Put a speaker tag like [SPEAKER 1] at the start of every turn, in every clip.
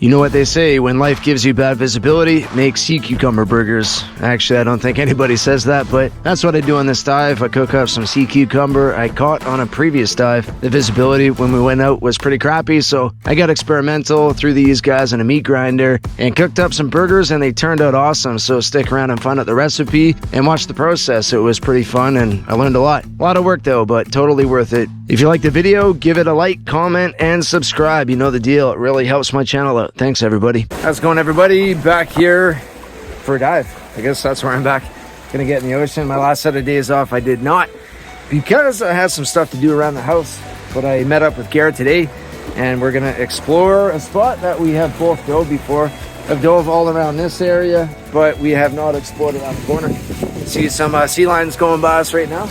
[SPEAKER 1] You know what they say, when life gives you bad visibility, make sea cucumber burgers. Actually, I don't think anybody says that, but that's what I do on this dive. I cook up some sea cucumber I caught on a previous dive. The visibility when we went out was pretty crappy, so I got experimental, threw these guys in a meat grinder, and cooked up some burgers, and they turned out awesome. So stick around and find out the recipe and watch the process. It was pretty fun, and I learned a lot. A lot of work though, but totally worth it. If you like the video, give it a like, comment, and subscribe. You know the deal. It really helps my channel out. Thanks, everybody. How's it going, everybody? Back here for a dive. I guess that's where I'm back. Gonna get in the ocean. My last set of days off, I did not because I had some stuff to do around the house. But I met up with Garrett today, and we're gonna explore a spot that we have both dove before. I've dove all around this area, but we have not explored around the corner. See some sea lions going by us right now.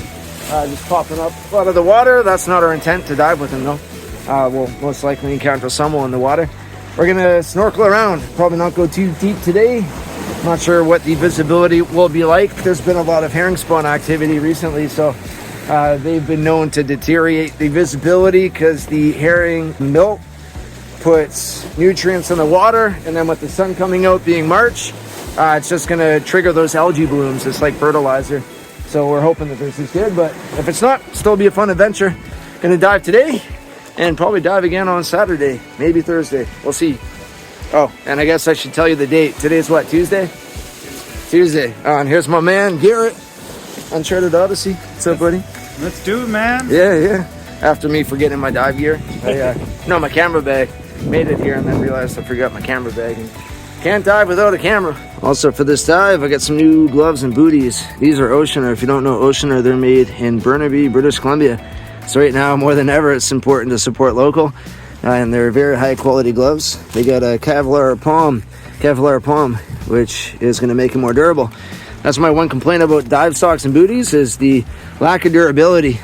[SPEAKER 1] Just popping up out of the water. That's not our intent to dive with them though. We'll most likely encounter someone in the water. We're gonna snorkel around, probably not go too deep today. Not sure what the visibility will be like. There's been a lot of herring spawn activity recently, so they've been known to deteriorate the visibility because the herring milk puts nutrients in the water, and then with the sun coming out being March, it's just gonna trigger those algae blooms. It's like fertilizer. So we're hoping that this is good, but if it's not, still be a fun adventure. Gonna dive today and probably dive again on Saturday, maybe Thursday. We'll see. Oh, and I guess I should tell you the date. Today's what, Tuesday? Tuesday. And here's my man, Garrett, Uncharted Odyssey. What's up, buddy?
[SPEAKER 2] Let's do it, man.
[SPEAKER 1] Yeah. After me forgetting my dive gear. No, my camera bag. Made it here and then realized I forgot my camera bag. And can't dive without a camera. Also for this dive, I got some new gloves and booties. These are Oceaner. If you don't know Oceaner, they're made in Burnaby, British Columbia. So right now, more than ever, it's important to support local. And they're very high quality gloves. They got a Kevlar palm, which is gonna make them more durable. That's my one complaint about dive socks and booties, is the lack of durability.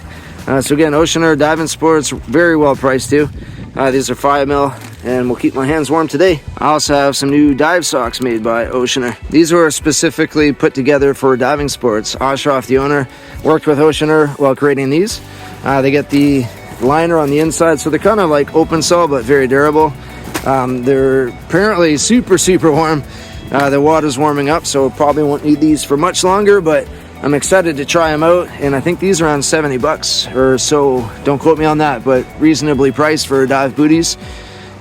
[SPEAKER 1] So again, Oceaner diving sports, very well priced too. These are 5mm, and will keep my hands warm today. I also have some new dive socks made by Oceaner. These were specifically put together for diving sports. Ashraf, the owner, worked with Oceaner while creating these. They get the liner on the inside, so they're kind of like open sole, but very durable. They're apparently super warm. The water's warming up, so probably won't need these for much longer, but I'm excited to try them out, and I think these are around $70 or so. Don't quote me on that, but reasonably priced for dive booties.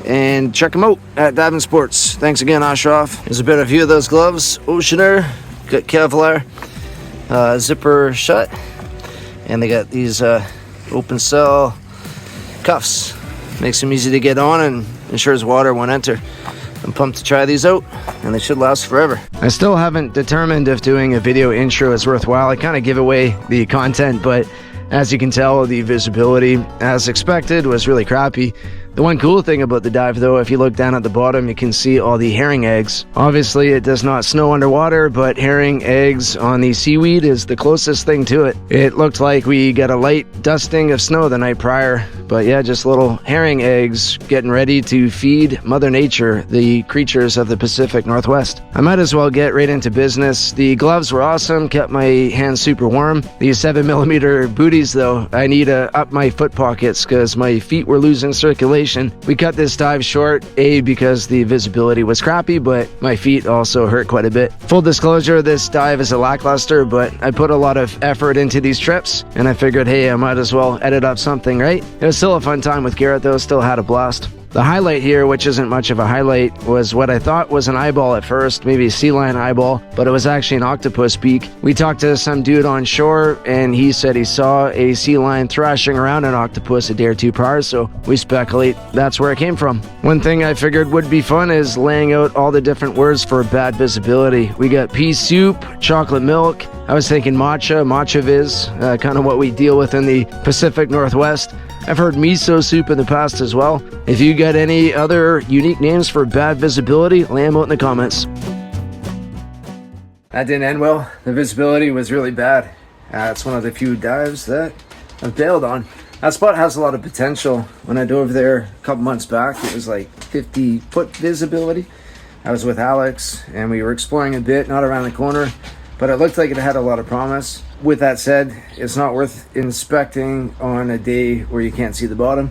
[SPEAKER 1] And check them out at Diving Sports. Thanks again, Ashraf. There's a bit of a few of those gloves. Oceaner, got Kevlar, zipper shut, and they got these open cell cuffs. Makes them easy to get on and ensures water won't enter. I'm pumped to try these out, and they should last forever. I still haven't determined if doing a video intro is worthwhile. I kind of give away the content, but as you can tell, the visibility, as expected, was really crappy. The one cool thing about the dive though, if you look down at the bottom, you can see all the herring eggs. Obviously it does not snow underwater, but herring eggs on the seaweed is the closest thing to it. It looked like we got a light dusting of snow the night prior, but yeah, just little herring eggs getting ready to feed Mother Nature, the creatures of the Pacific Northwest. I might as well get right into business. The gloves were awesome, kept my hands super warm. These 7mm booties though, I need to up my foot pockets because my feet were losing circulation. We cut this dive short, because the visibility was crappy, but my feet also hurt quite a bit. Full disclosure, this dive is a lackluster, but I put a lot of effort into these trips, and I figured, hey, I might as well edit up something, right? It was still a fun time with Garrett though, still had a blast. The highlight here, which isn't much of a highlight, was what I thought was an eyeball at first, maybe a sea lion eyeball, but it was actually an octopus beak. We talked to some dude on shore, and he said he saw a sea lion thrashing around an octopus a day or two prior, so we speculate that's where it came from. One thing I figured would be fun is laying out all the different words for bad visibility. We got pea soup, chocolate milk. I was thinking matcha viz, kind of what we deal with in the Pacific Northwest. I've heard miso soup in the past as well. If you got any other unique names for bad visibility, lay them out in the comments. That didn't end well. The visibility was really bad. It's one of the few dives that I've bailed on. That spot has a lot of potential. When I dove there a couple months back, it was like 50-foot visibility. I was with Alex, and we were exploring a bit, not around the corner, but it looked like it had a lot of promise. With that said, it's not worth inspecting on a day where you can't see the bottom.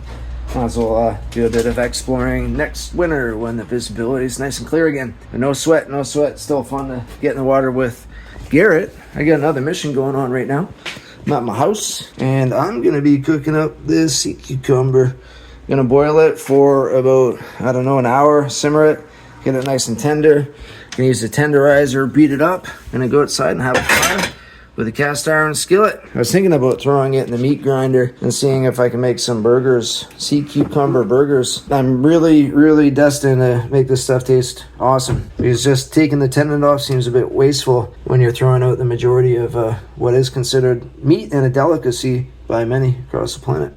[SPEAKER 1] Might as well do a bit of exploring next winter when the visibility is nice and clear again. But no sweat, no sweat. Still fun to get in the water with Garrett. I got another mission going on right now. I'm at my house, and I'm going to be cooking up this sea cucumber. Gonna boil it for about, I don't know, an hour, simmer it, get it nice and tender. Gonna use the tenderizer, beat it up. Gonna go outside and have a fire with a cast iron skillet. I was thinking about throwing it in the meat grinder and seeing if I can make some burgers, sea cucumber burgers. I'm really destined to make this stuff taste awesome, because just taking the tendon off seems a bit wasteful when you're throwing out the majority of what is considered meat and a delicacy by many across the planet.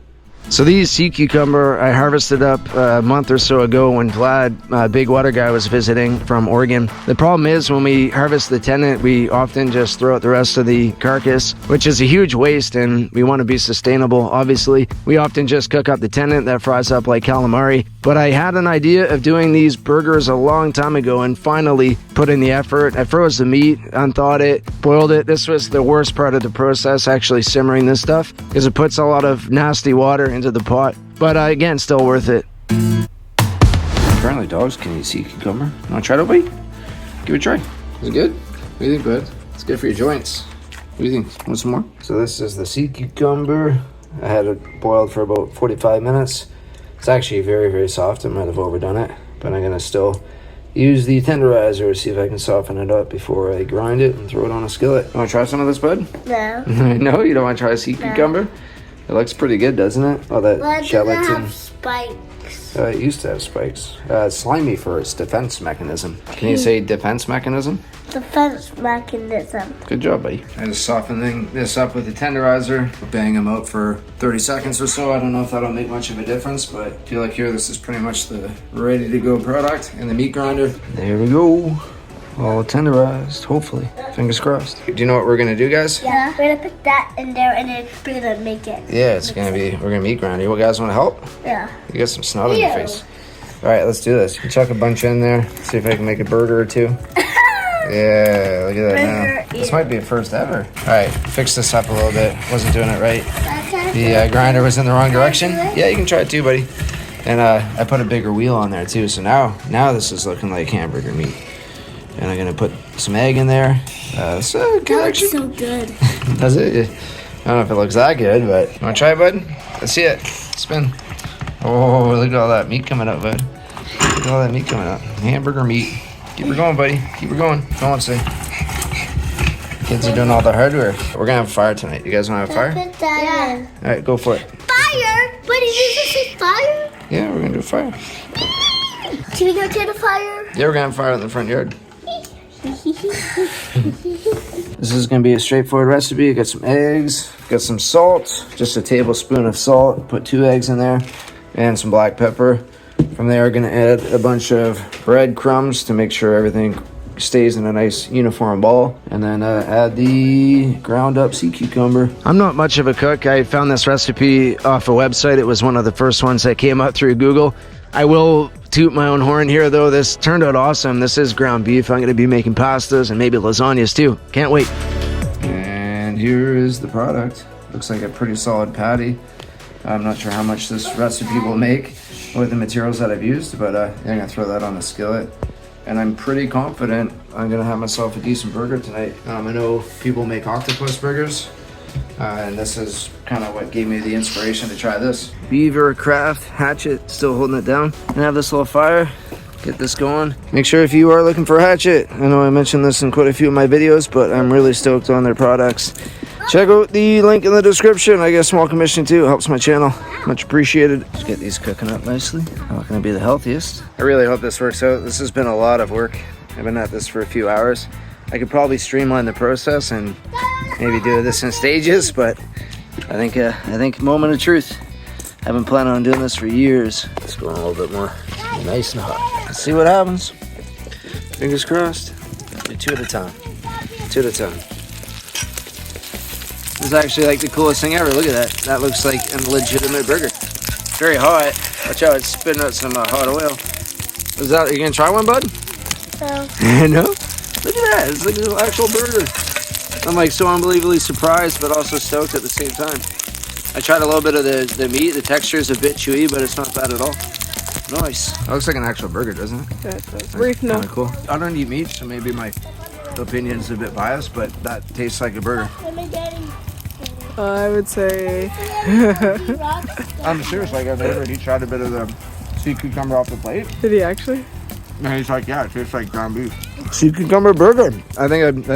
[SPEAKER 1] So these sea cucumber I harvested up a month or so ago when Vlad, big water guy, was visiting from Oregon. The problem is when we harvest the tendon, we often just throw out the rest of the carcass, which is a huge waste, and we want to be sustainable, obviously. We often just cook up the tendon that fries up like calamari. But I had an idea of doing these burgers a long time ago and finally put in the effort. I froze the meat, unthawed it, boiled it. This was the worst part of the process, actually simmering this stuff, because it puts a lot of nasty water into the pot. But again, still worth it. Apparently dogs can eat sea cucumber. You want to try it, buddy? Give it a try. Is it good? What do you think, bud? It's good for your joints. What do you think? Want some more? So this is the sea cucumber. I had it boiled for about 45 minutes. It's actually very soft. I might have overdone it, but I'm gonna still use the tenderizer to see if I can soften it up before I grind it and throw it on a skillet. You want to try some of this, bud? No. No? You don't want to try a sea cucumber? It looks pretty good, doesn't it? All that gelatin. It have spikes. It used to have spikes. Slimy for its defense mechanism. Can you say defense mechanism? Defense mechanism. Good job, buddy. I just softening this up with the tenderizer. Bang them out for 30 seconds or so. I don't know if that'll make much of a difference, but I feel like here this is pretty much the ready to go product in the meat grinder. There we go. All tenderized, hopefully. Fingers crossed. Do you know what we're gonna do, guys? Yeah, we're gonna put that in there and then we're gonna make it. Yeah, we're gonna meat grind. You guys wanna help? Yeah. You got some snot on your face. All right, let's do this. Chuck a bunch in there. See if I can make a burger or two. Yeah, look at that now. This might be a first ever. All right, fix this up a little bit. Wasn't doing it right. The grinder was in the wrong direction. Yeah, you can try it too, buddy. And I put a bigger wheel on there too, so now this is looking like hamburger meat. And I'm gonna put some egg in there. So that looks so good. Does it? I don't know if it looks that good, but you wanna try it, bud? Let's see it. Spin. Oh, look at all that meat coming up, bud. Look at all that meat coming up. Hamburger meat. Keep her going, buddy. Keep her going. Go on, say. Kids are doing all the hard work. We're gonna have a fire tonight. You guys wanna have a fire? Yeah. All right, go for it. Fire? What did you just say, fire? Yeah, we're gonna do a fire. Can we go to the fire? Yeah, we're gonna have a fire in the front yard. This is going to be a straightforward recipe. Got some eggs, got some salt, just a tablespoon of salt, put 2 eggs in there, and some black pepper. From there, we're going to add a bunch of breadcrumbs to make sure everything stays in a nice uniform ball, and then add the ground up sea cucumber. I'm not much of a cook. I found this recipe off a website. It was one of the first ones that came up through Google. I will toot my own horn here though. This turned out awesome. This is ground beef. I'm going to be making pastas and maybe lasagnas too. Can't wait. And here is the product. Looks like a pretty solid patty. I'm not sure how much this recipe will make with the materials that I've used, but I'm going to throw that on the skillet. And I'm pretty confident I'm going to have myself a decent burger tonight. I know people make octopus burgers. And this is kind of what gave me the inspiration to try this. Beaver Craft hatchet, still holding it down. And have this little fire, get this going. Make sure if you are looking for a hatchet, I know I mentioned this in quite a few of my videos, but I'm really stoked on their products. Check out the link in the description. I get a small commission too, helps my channel. Much appreciated. Let's get these cooking up nicely. Not gonna be the healthiest. I really hope this works out. This has been a lot of work. I've been at this for a few hours. I could probably streamline the process and maybe do this in stages, but I think moment of truth. I've been planning on doing this for years. Let's go on a little bit more nice and hot. Let's see what happens. Fingers crossed. Do 2 at a time. 2 at a time. This is actually like the coolest thing ever. Look at that. That looks like a legitimate burger. Very hot. Watch out, it's spitting out some hot oil. Is that, you gonna try one, bud? No. No? Look at that. It's like an actual burger. I'm like so unbelievably surprised, but also stoked at the same time. I tried a little bit of the meat. The texture is a bit chewy, but it's not bad at all. Nice. That looks like an actual burger, doesn't it?
[SPEAKER 2] Yeah, it does. Reef, no.
[SPEAKER 1] Kinda cool. I don't eat meat, so maybe my opinion's a bit biased, but that tastes like a burger.
[SPEAKER 2] I would say...
[SPEAKER 1] I'm serious, like I've never tried a bit of the sea cucumber off the plate.
[SPEAKER 2] Did he actually?
[SPEAKER 1] And he's like, yeah, it tastes like ground beef. Sea cucumber burger. I think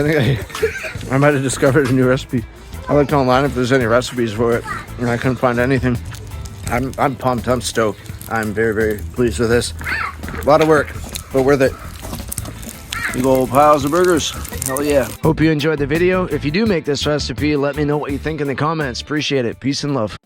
[SPEAKER 1] I might have discovered a new recipe. I looked online if there's any recipes for it, and I couldn't find anything. I'm pumped. I'm stoked. I'm very, very pleased with this. A lot of work, but worth it. Big old piles of burgers. Hell yeah. Hope you enjoyed the video. If you do make this recipe, let me know what you think in the comments. Appreciate it. Peace and love.